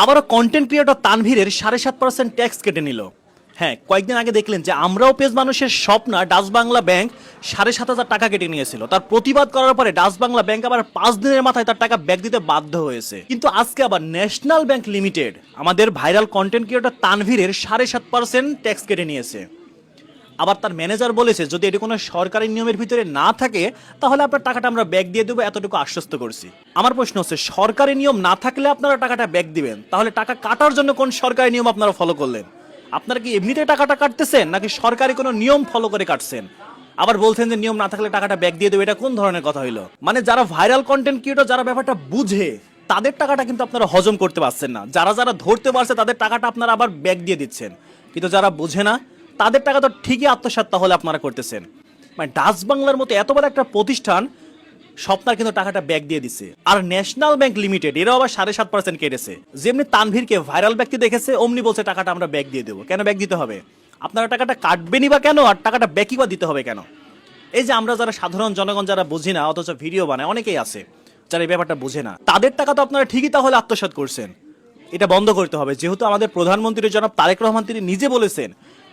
আবারও content creator তানভীরের 7.5% tax কেটে নিল। হ্যাঁ, কয়েকদিন আগে দেখলেন যে আমরাও পেজ মানুষের স্বপ্না ডাচ বাংলা ব্যাংক 7,500 টাকা কেটে নিয়েছিল। তার প্রতিবাদ করার পরে ডাচ বাংলা ব্যাংক আবার 5 দিনের মাথায় তার টাকা ব্যাক দিতে বাধ্য হয়েছে। কিন্তু আজকে আবার ন্যাশনাল ব্যাংক লিমিটেড আমাদের ভাইরাল কন্টেন্ট ক্রিয়েটর তানভীরের 7.5% ট্যাক্স কেটে নিয়েছে। আবার তার ম্যানেজার বলেছে যদি এটি কোনো সরকারি নিয়মের ভিতরে না থাকে তাহলে আপনার টাকাটা আমরা ব্যাক দিয়ে দেবো, এতটুকু আশ্বস্ত করছি। আমার প্রশ্ন হচ্ছে, সরকারি নিয়ম না থাকলে আপনারা টাকাটা ব্যাক দিবেন, তাহলে টাকা কাটার জন্য কোন সরকারি নিয়ম আপনারা ফলো করলেন? আপনারা কি এমনিতে টাকাটা কাটতেছেন নাকি সরকারি কোনো নিয়ম ফলো করে কাটছেন? আবার বলছেন যে নিয়ম না থাকলে টাকাটা ব্যাক দিয়ে দেবে, এটা কোন ধরনের কথা হইলো? মানে যারা ভাইরাল কন্টেন্ট ক্রিয়েটর, যারা ব্যাপারটা বুঝে, তাদের টাকাটা কিন্তু আপনারা হজম করতে পারছেন না। যারা যারা ধরতে পারছে তাদের টাকাটা আপনারা আবার ব্যাক দিয়ে দিচ্ছেন, কিন্তু যারা বুঝে না তাদের টাকা তো ঠিকই আত্মসাৎ তাহলে আপনারা করতেছেন। মানে ডাচ বাংলার মতো এত বড় একটা প্রতিষ্ঠান স্বপ্নার কিন্তু টাকাটা ব্যাক দিয়ে দিচ্ছে। আর ন্যাশনাল ব্যাংক লিমিটেড এরাও আবার 7.5% কেটেছে। যেমনি তানভীরকে ভাইরাল ব্যক্তি দেখেছে অমনি বলছে টাকাটা আমরা ব্যাক দিয়ে দেবো। কেন ব্যাক দিতে হবে? আপনারা টাকাটা কাটবেনই বা কেন, আর টাকাটা ব্যাকই বা দিতে হবে কেন? এই যে আমরা যারা সাধারণ জনগণ যারা বুঝি না অথচ ভিডিও বানায়, অনেকেই আছে যারা এই ব্যাপারটা বুঝে না, তাদের টাকা তো আপনারা ঠিকই তাহলে আত্মসাৎ করছেন। এটা বন্ধ করতে হবে। যেহেতু আমাদের প্রধানমন্ত্রী জনাব তারেক রহমান তিনি নিজে বলেছেন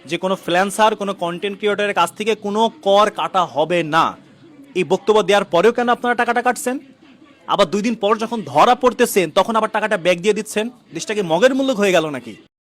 যে কোনো ফ্রিল্যান্সার, কোনো কন্টেন্ট ক্রিয়েটরের কাছ থেকে কোনো কর কাটা হবে না, এই বক্তব্য দেওয়ার পরেও কেন আপনারা টাকাটা কাটছেন? আবার 2 দিন পর যখন ধরা পড়তেছেন তখন আবার টাকাটা ব্যাক দিয়ে দিচ্ছেন। দেশটাকে মগের মূল্য হয়ে গেল নাকি?